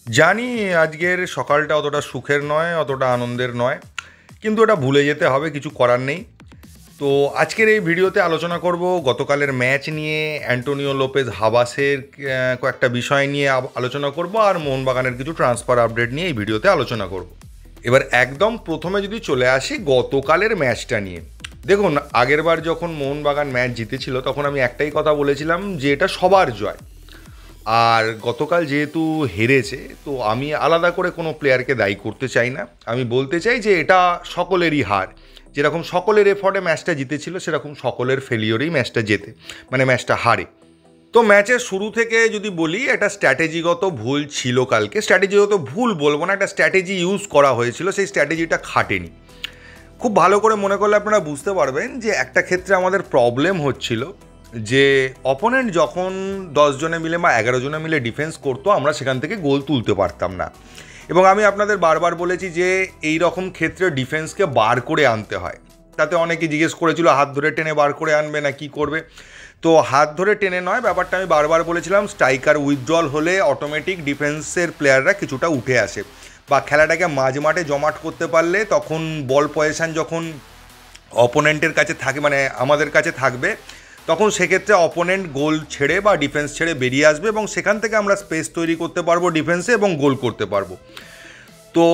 জানি আজকের সকালটা অতটা সুখের নয়, অতটা আনন্দের নয়, কিন্তু এটা ভুলে যেতে হবে, কিছু করার নেই। তো আজকের এই ভিডিওতে আলোচনা করব গতকালের ম্যাচ নিয়ে, অ্যান্টোনিও লোপেজ হাবাসের কয়েকটা বিষয় নিয়ে আলোচনা করব, আর মোহনবাগানের কিছু ট্রান্সফার আপডেট নিয়ে এই ভিডিওতে আলোচনা করব। এবার একদম প্রথমে যদি চলে আসি গতকালের ম্যাচটা নিয়ে, দেখুন আগেরবার যখন মোহনবাগান ম্যাচ জিতেছিল তখন আমি একটাই কথা বলেছিলাম যে এটা সবার জয়। আর গতকাল যেহেতু হেরেছে, তো আমি আলাদা করে কোনো প্লেয়ারকে দায়ী করতে চাই না। আমি বলতে চাই যে এটা সকলেরই হার। যেরকম সকলের এফর্টে ম্যাচটা জিতেছিল, সেরকম সকলের ফেলিওরেই ম্যাচটা জেতে, মানে ম্যাচটা হারে। তো ম্যাচের শুরু থেকে যদি বলি, একটা স্ট্র্যাটেজিগত ভুল ছিল কালকে। স্ট্র্যাটেজিগত ভুল বলবো না, একটা স্ট্র্যাটেজি ইউজ করা হয়েছিল, সেই স্ট্র্যাটেজিটা খাটেনি। খুব ভালো করে মনে করলে আপনারা বুঝতে পারবেন যে একটা ক্ষেত্রে আমাদের প্রবলেম হচ্ছিল যে অপোনেন্ট যখন 10 জনে মিলে বা 11 জনে মিলে ডিফেন্স করতো, আমরা সেখান থেকে গোল তুলতে পারতাম না। এবং আমি আপনাদের বারবার বলেছি যে এই রকম ক্ষেত্রে ডিফেন্সকে বার করে আনতে হয়। তাতে অনেকে জিজ্ঞেস করেছিল হাত ধরে টেনে বার করে আনবে না কি করবে। তো হাত ধরে টেনে নয়, ব্যাপারটা আমি বারবার বলেছিলাম, স্ট্রাইকার উইথড্রল হলে অটোমেটিক ডিফেন্সের প্লেয়াররা কিছুটা উঠে আসে, বা খেলাটাকে মাঝ মাঠে জমাট করতে পারলে তখন বল পজিশন যখন অপোনেন্টের কাছে থাকে, মানে আমাদের কাছে থাকবে, তখন সেক্ষেত্রে অপোনেন্ট গোল ছেড়ে বা ডিফেন্স ছেড়ে বেরিয়ে আসবে, এবং সেখান থেকে আমরা স্পেস তৈরি করতে পারবো ডিফেন্সে এবং গোল করতে পারবো। তো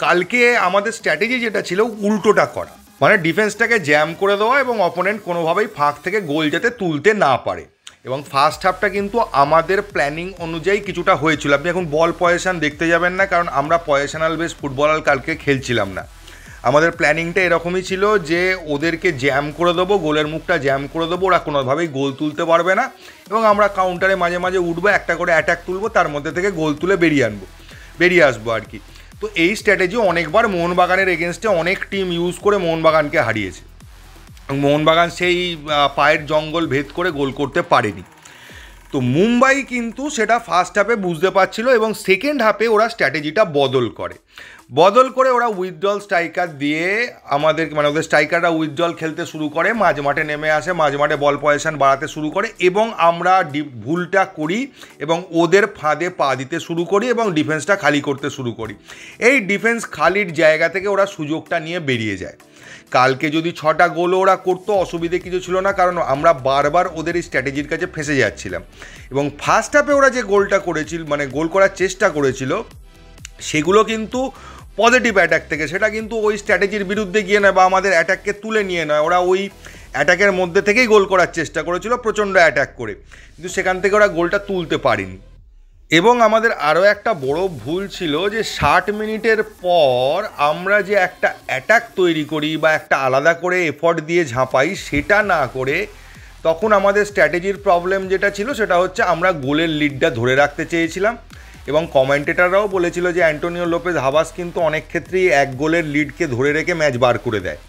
কালকে আমাদের স্ট্র্যাটেজি যেটা ছিল উল্টোটা করা, মানে ডিফেন্সটাকে জ্যাম করে দেওয়া এবং অপোনেন্ট কোনোভাবেই ফাঁক থেকে গোল যাতে তুলতে না পারে। এবং ফার্স্ট হাফটা কিন্তু আমাদের প্ল্যানিং অনুযায়ী কিছুটা হয়েছিল। আপনি এখন বল পজিশন দেখতে যাবেন না, কারণ আমরা পজিশনাল বেস ফুটবল কালকে খেলছিলাম না। আমাদের প্ল্যানিংটা এরকমই ছিল যে ওদেরকে জ্যাম করে দেবো, গোলের মুখটা জ্যাম করে দেবো, ওরা কোনোভাবেই গোল তুলতে পারবে না, এবং আমরা কাউন্টারে মাঝে মাঝে উঠবো, একটা করে অ্যাটাক তুলবো, তার মধ্যে থেকে গোল তুলে বেরিয়ে আসবো আর কি। তো এই স্ট্র্যাটেজি অনেকবার মোহনবাগানের এগেনস্টে অনেক টিম ইউজ করে মোহনবাগানকে হারিয়েছে, এবং মোহনবাগান সেই পায়ের জঙ্গল ভেদ করে গোল করতে পারেনি। তো মুম্বাই কিন্তু সেটা ফার্স্ট হাফে বুঝতে পারছিল, এবং সেকেন্ড হাফে ওরা স্ট্র্যাটেজিটা বদল করে ওরা উইথড্রল স্ট্রাইকার দিয়ে আমাদের, মানে ওদের স্ট্রাইকাররা উইথড্রল খেলতে শুরু করে, মাঝ মাঠে নেমে আসে, মাঝ মাঠে বল পজিশন বাড়াতে শুরু করে, এবং আমরা ভুলটা করি এবং ওদের ফাঁদে পা দিতে শুরু করি এবং ডিফেন্সটা খালি করতে শুরু করি। এই ডিফেন্স খালির জায়গা থেকে ওরা সুযোগটা নিয়ে বেরিয়ে যায়। কালকে যদি 6টা গোলও ওরা করতো, অসুবিধে কিছু ছিল না, কারণ আমরা বারবার ওদের এই স্ট্র্যাটেজির কাছে ফেঁসে যাচ্ছিলাম। এবং ফার্স্ট হাফে ওরা যে গোলটা করেছিল, মানে গোল করার চেষ্টা করেছিল, সেগুলো কিন্তু পজিটিভ অ্যাটাক থেকে, সেটা কিন্তু ওই স্ট্র্যাটেজির বিরুদ্ধে গিয়ে নয় বা আমাদের অ্যাটাককে তুলে নিয়ে নয়, ওরা ওই অ্যাটাকের মধ্যে থেকেই গোল করার চেষ্টা করেছিল প্রচণ্ড অ্যাটাক করে, কিন্তু সেখান থেকে ওরা গোলটা তুলতে পারেনি। এবং আমাদের আরও একটা বড় ভুল ছিল যে 60 মিনিটের পর আমরা যে একটা অ্যাটাক তৈরি করি বা একটা আলাদা করে এফর্ট দিয়ে ঝাঁপাই, সেটা না করে তখন আমাদের স্ট্র্যাটেজির প্রবলেম যেটা ছিল সেটা হচ্ছে আমরা গোলের লিডটা ধরে রাখতে চেয়েছিলাম। এবং কমেন্টেটাররাও বলেছিল যে অ্যান্টোনিও লোপেজ হাবাস কিন্তু অনেক ক্ষেত্রেই 1 গোলের লিডকে ধরে রেখে ম্যাচ বার করে দেয়।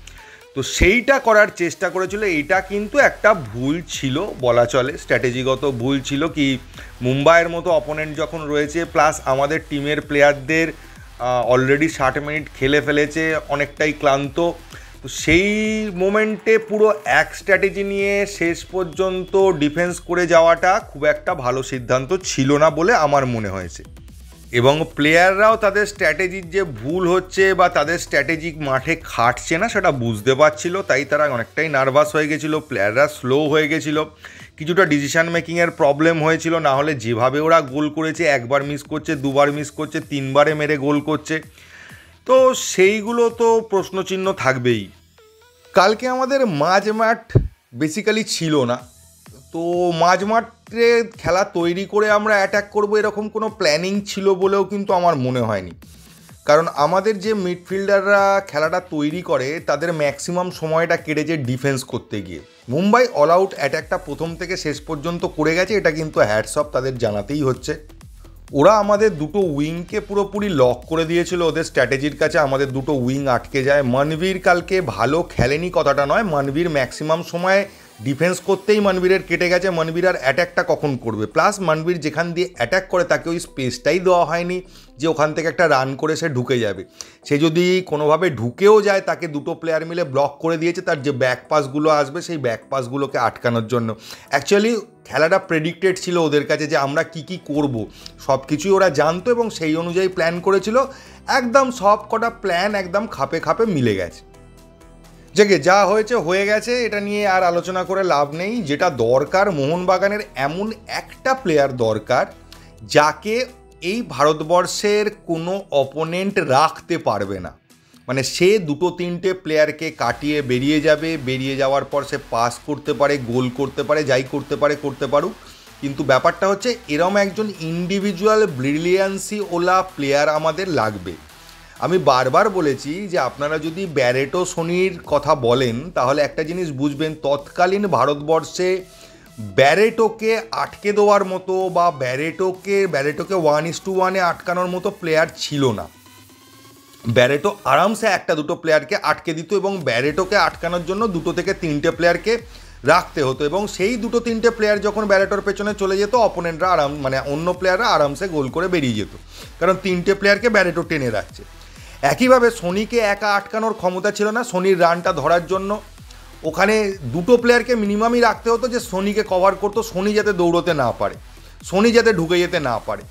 তো সেইটা করার চেষ্টা করেছিল, এইটা কিন্তু একটা ভুল ছিল বলা চলে, স্ট্র্যাটেজিগত ভুল ছিল। কি মুম্বাইয়ের মতো অপোনেন্ট যখন রয়েছে, প্লাস আমাদের টিমের প্লেয়ারদের অলরেডি 60 মিনিট খেলে ফেলেছে, অনেকটাই ক্লান্ত, তো সেই মোমেন্টে পুরো এক স্ট্র্যাটেজি নিয়ে শেষ পর্যন্ত ডিফেন্স করে যাওয়াটা খুব একটা ভালো সিদ্ধান্ত ছিল না বলে আমার মনে হয়েছে। এবং প্লেয়াররাও তাদের স্ট্র্যাটেজির যে ভুল হচ্ছে বা তাদের স্ট্র্যাটেজিক মাঠে খাটছে না সেটা বুঝতে পারছিল, তাই তারা অনেকটাই নার্ভাস হয়ে গেছিলো, প্লেয়াররা স্লো হয়ে গেছিলো, কিছুটা ডিসিশন মেকিংয়ের প্রবলেম হয়েছিল। না হলে যেভাবে ওরা গোল করেছে, একবার মিস করছে, দুবার মিস করছে, 3বারে মেরে গোল করছে, তো সেইগুলো তো প্রশ্নচিহ্ন থাকবেই। কালকে আমাদের মাঝ মাঠ বেসিক্যালি ছিল না, তো মাঝ মাঠে খেলা তৈরি করে আমরা অ্যাটাক করব এরকম কোনো প্ল্যানিং ছিল বলেও কিন্তু আমার মনে হয়নি। কারণ আমাদের যে মিডফিল্ডাররা খেলাটা তৈরি করে তাদের ম্যাক্সিমাম সময়টা কেটেছে ডিফেন্স করতে গিয়ে। মুম্বাই অল আউট অ্যাটাকটা প্রথম থেকে শেষ পর্যন্ত করে গেছে, এটা কিন্তু হ্যাটস অফ তাদের জানাতেই হচ্ছে। ওরা আমাদের দুটো উইংকে পুরোপুরি লক করে দিয়েছিল ওদের স্ট্র্যাটেজির কাছে, আমাদের দুটো উইং আটকে যায়। মনবীর কালকে ভালো খেলেনি কথাটা নয়, মনবীর ম্যাক্সিমাম সময় ডিফেন্স করতেই মনবীরের কেটে গেছে, মনবীর আর অ্যাট্যাকটা কখন করবে, প্লাস মনবীর যেখান দিয়ে অ্যাট্যাক করে তাকে ওই স্পেসটাই দেওয়া হয়নি যে ওখান থেকে একটা রান করে সে ঢুকে যাবে। সে যদি কোনোভাবে ঢুকেও যায় তাকে দুটো প্লেয়ার মিলে ব্লক করে দিয়েছে, তার যে ব্যাক পাসগুলো আসবে সেই ব্যাক পাসগুলোকে আটকানোর জন্য। অ্যাকচুয়ালি খেলাটা প্রেডিক্টেড ছিল ওদের কাছে যে আমরা কি কি করব, সব কিছুই ওরা জানতো এবং সেই অনুযায়ী প্ল্যান করেছিল। একদম সব কটা প্ল্যান একদম খাপে খাপে মিলে গেছে। যা হয়েছে হয়ে গেছে, এটা নিয়ে আর আলোচনা করে লাভ নেই। যেটা দরকার, মোহনবাগানের এমন একটা প্লেয়ার দরকার যাকে এই ভারতবর্ষের কোনো অপোনেন্ট রাখতে পারবে না। মানে সে দুটো তিনটে প্লেয়ারকে কাটিয়ে বেরিয়ে যাবে, বেরিয়ে যাওয়ার পর সে পাস করতে পারে, গোল করতে পারে, যাই করতে পারে করতে পারুক, কিন্তু ব্যাপারটা হচ্ছে এরম একজন ইন্ডিভিজুয়াল ব্রিলিয়ান্সি ওলা প্লেয়ার আমাদের লাগবে। আমি বারবার বলেছি যে আপনারা যদি ব্যারেটো সোনির কথা বলেন তাহলে একটা জিনিস বুঝবেন, তৎকালীন ভারতবর্ষে ব্যারেটোকে আটকে দেওয়ার মতো বা ব্যারেটোকে 1:1 আটকানোর মতো প্লেয়ার ছিল না। ব্যারেটো আরামসে একটা দুটো প্লেয়ারকে আটকে দিত এবং ব্যারেটোকে আটকানোর জন্য দুটো থেকে তিনটে প্লেয়ারকে রাখতে হতো, এবং সেই দুটো তিনটে প্লেয়ার যখন ব্যারেটোর পেছনে চলে যেত অপোনেন্টরা অন্য প্লেয়াররা আরামসে গোল করে বেরিয়ে যেত, কারণ তিনটে প্লেয়ারকে ব্যারেটো টেনে রাখছে। একইভাবে সোনিকে একা আটকানোর ক্ষমতা ছিল না। সোনির রানটা ধরার জন্য ওখানে দুটো প্লেয়ারকে মিনিমামই রাখতে হতো যে সোনিকে কভার করতো, সোনি যাতে দৌড়তে না পারে, সোনি যাতে ঢুকে যেতে না পারে।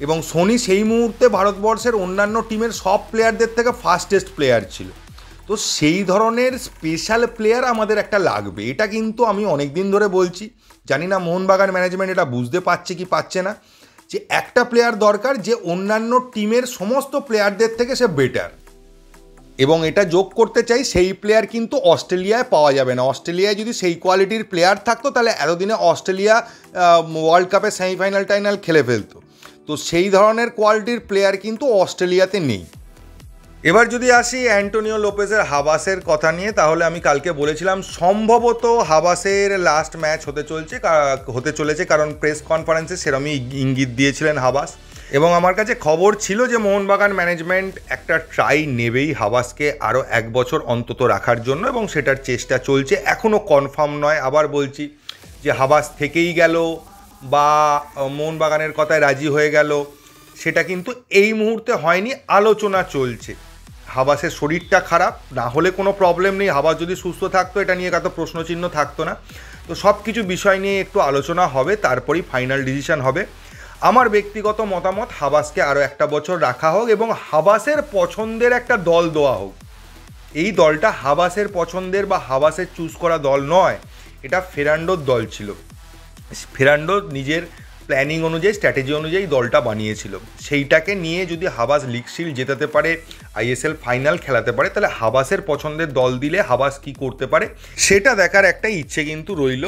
এবং সোনি সেই মুহূর্তে ভারতবর্ষের অন্যান্য টিমের সব প্লেয়ারদের থেকে ফাস্টেস্ট প্লেয়ার ছিল। তো সেই ধরনের স্পেশাল প্লেয়ার আমাদের একটা লাগবে, এটা কিন্তু আমি অনেক দিন ধরে বলছি। জানি না মোহনবাগান ম্যানেজমেন্ট এটা বুঝতে পারছে কি পারছে না, যে একটা প্লেয়ার দরকার যে অন্যান্য টিমের সমস্ত প্লেয়ারদের থেকে সে বেটার। এবং এটা যোগ করতে চাই, সেই প্লেয়ার কিন্তু অস্ট্রেলিয়ায় পাওয়া যাবে না। অস্ট্রেলিয়ায় যদি সেই কোয়ালিটির প্লেয়ার থাকতো তাহলে এতদিনে অস্ট্রেলিয়া ওয়ার্ল্ড কাপের সেমিফাইনাল টাইনাল খেলে ফেলতো। তো সেই ধরনের কোয়ালিটির প্লেয়ার কিন্তু অস্ট্রেলিয়াতে নেই। এবার যদি আসি অ্যান্টোনিও লোপেজের হাবাসের কথা নিয়ে, তাহলে আমি কালকে বলেছিলাম সম্ভবত হাবাসের লাস্ট ম্যাচ হতে চলেছে, কারণ প্রেস কনফারেন্সে সেরমই ইঙ্গিত দিয়েছিলেন হাবাস। এবং আমার কাছে খবর ছিল যে মোহনবাগান ম্যানেজমেন্ট একটা ট্রাই নেবেই হাবাসকে আরও 1 বছর অন্তত রাখার জন্য, এবং সেটার চেষ্টা চলছে, এখনও কনফার্ম নয়। আবার বলছি যে হাবাস থেকেই গেল বা মোহনবাগানের কথায় রাজি হয়ে গেল, সেটা কিন্তু এই মুহূর্তে হয়নি, আলোচনা চলছে। হাবাসের শরীরটা খারাপ, না হলে কোনো প্রবলেম নেই, হাবাস যদি সুস্থ থাকতো এটা নিয়ে কত প্রশ্নচিহ্ন থাকতো না। তো সব কিছু বিষয় নিয়ে একটু আলোচনা হবে, তারপরেই ফাইনাল ডিসিশন হবে। আমার ব্যক্তিগত মতামত, হাবাসকে আরও 1 বছর রাখা হোক এবং হাবাসের পছন্দের একটা দল দেওয়া হোক। এই দলটা হাবাসের পছন্দের বা হাবাসের চুজ করা দল নয়, এটা ফেরান্ডোর দল ছিল। ফেরান্ডো নিজের প্ল্যানিং অনুযায়ী, স্ট্র্যাটেজি অনুযায়ী দলটা বানিয়েছিল। সেইটাকে নিয়ে যদি হাবাস লিগ শিল্ড জেতাতে পারে, ISL ফাইনাল খেলাতে পারে, তাহলে হাবাসের পছন্দের দল দিলে হাবাস কি করতে পারে সেটা দেখার একটা ইচ্ছে কিন্তু রইল।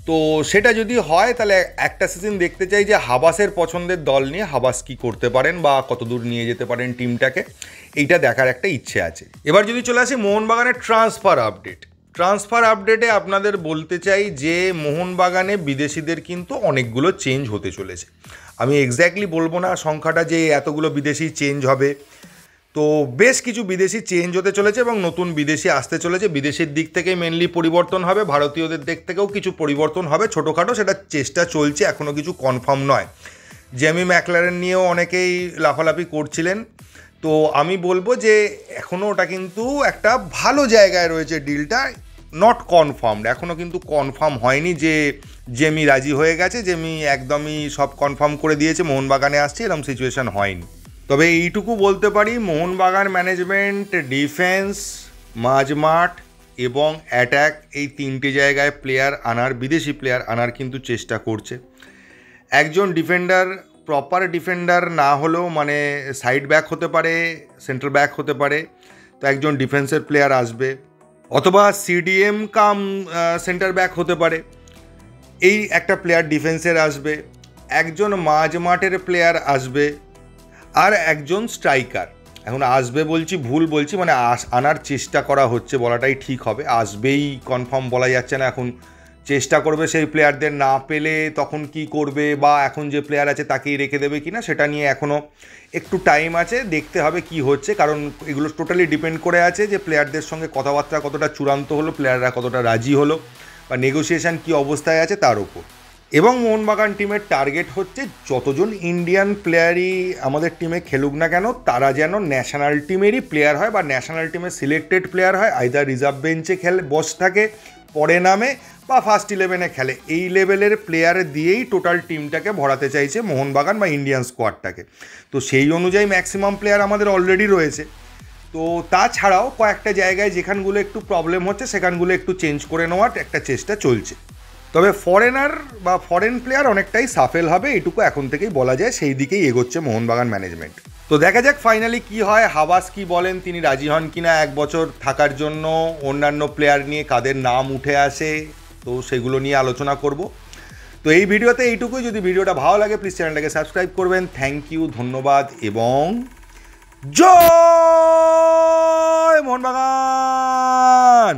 তো সেটা যদি হয় তাহলে একটা সিজন দেখতে চাই যে হাবাসের পছন্দের দল নিয়ে হাবাস কি করতে পারেন বা কতদূর নিয়ে যেতে পারেন টিমটাকে, এইটা দেখার একটা ইচ্ছে আছে। এবার যদি চলে আসি মোহনবাগানের ট্রান্সফার আপডেটে আপনাদের বলতে চাই যে মোহনবাগানে বিদেশিদের কিন্তু অনেকগুলো চেঞ্জ হতে চলেছে। আমি এক্স্যাক্টলি বলবো না সংখ্যাটা যে এতগুলো বিদেশি চেঞ্জ হবে, তো বেশ কিছু বিদেশি চেঞ্জ হতে চলেছে এবং নতুন বিদেশি আসতে চলেছে। বিদেশির দিক থেকে মেনলি পরিবর্তন হবে, ভারতীয়দের দিক থেকেও কিছু পরিবর্তন হবে ছোটোখাটো, সেটা চেষ্টা চলছে, এখনও কিছু কনফার্ম নয়। জেমি ম্যাকলারেন নিয়েও অনেকেই লাফালাফি করছিলেন, তো আমি বলবো যে এখনও ওটা কিন্তু একটা ভালো জায়গায় রয়েছে ডিলটা, নট কনফার্মড, এখনও কিন্তু কনফার্ম হয়নি যে জেমি রাজি হয়ে গেছে, জেমি একদমই সব কনফার্ম করে দিয়েছে মোহনবাগানে আসছে, এরকম সিচুয়েশান হয়নি। তবে এইটুকু বলতে পারি, মোহনবাগান ম্যানেজমেন্ট ডিফেন্স, মাঝমাঠ এবং অ্যাট্যাক এই 3টে জায়গায় বিদেশি প্লেয়ার আনার কিন্তু চেষ্টা করছে। একজন ডিফেন্ডার, প্রপার ডিফেন্ডার না হলেও মানে সাইড ব্যাক হতে পারে, সেন্টার ব্যাক হতে পারে, তো একজন ডিফেন্সের প্লেয়ার আসবে, অথবা CDM কাম সেন্টার ব্যাক হতে পারে, এই একটা প্লেয়ার ডিফেন্সের আসবে, একজন মাঝমাঠের প্লেয়ার আসবে, আর একজন স্ট্রাইকার। এখন আসবে বলছি ভুল বলছি, মানে আনার চেষ্টা করা হচ্ছে বলাটাই ঠিক হবে, আসবেই কনফার্ম বলা যাচ্ছে না। এখন চেষ্টা করবে সেই প্লেয়ারদের, না পেলে তখন কি করবে, বা এখন যে প্লেয়ার আছে তাকেই রেখে দেবে কিনা সেটা নিয়ে এখনও একটু টাইম আছে, দেখতে হবে কি হচ্ছে, কারণ এগুলো টোটালি ডিপেন্ড করে আছে যে প্লেয়ারদের সঙ্গে কথাবার্তা কতটা চূড়ান্ত হলো, প্লেয়াররা কতটা রাজি হলো, বা নেগোসিয়েশন কী অবস্থায় আছে তার উপর। এবং মোহনবাগান টিমের টার্গেট হচ্ছে যতজন ইন্ডিয়ান প্লেয়ারই আমাদের টিমে খেলুক না কেন তারা যেন ন্যাশনাল টিমেরই প্লেয়ার হয় বা ন্যাশনাল টিমের সিলেক্টেড প্লেয়ার হয়, আইদার রিজার্ভ বেঞ্চে বসে থাকে, পরে নামে বা ফার্স্ট 11-এ খেলে। এই লেভেলের প্লেয়ার দিয়েই টোটাল টিমটাকে ভরাতে চাইছে মোহনবাগান বা ইন্ডিয়ান স্কোয়াডটাকে। তো সেই অনুযায়ী ম্যাক্সিমাম প্লেয়ার আমাদের অলরেডি রয়েছে। তো তাছাড়াও কয়েকটা জায়গায় যেখানগুলো একটু প্রবলেম হচ্ছে সেখানগুলো একটু চেঞ্জ করে নেওয়ার একটা চেষ্টা চলছে। তবে ফরেনার বা ফরেন প্লেয়ার অনেকটাই সাফেল হবে, এটুকু এখন থেকেই বলা যায়, সেই দিকেই এগোচ্ছে মোহনবাগান ম্যানেজমেন্ট। তো দেখা যাক ফাইনালি কি হয়, হাবাস কি বলেন, তিনি রাজি হন কিনা 1 বছর থাকার জন্য, অন্যান্য প্লেয়ার নিয়ে কাদের নাম উঠে আসে, তো সেগুলো নিয়ে আলোচনা করব। তো এই ভিডিওতে এইটুকুই। যদি ভিডিওটা ভালো লাগে প্লিজ চ্যানেলটাকে সাবস্ক্রাইব করবেন। থ্যাংক ইউ, ধন্যবাদ এবং জয় মোহনবাগান।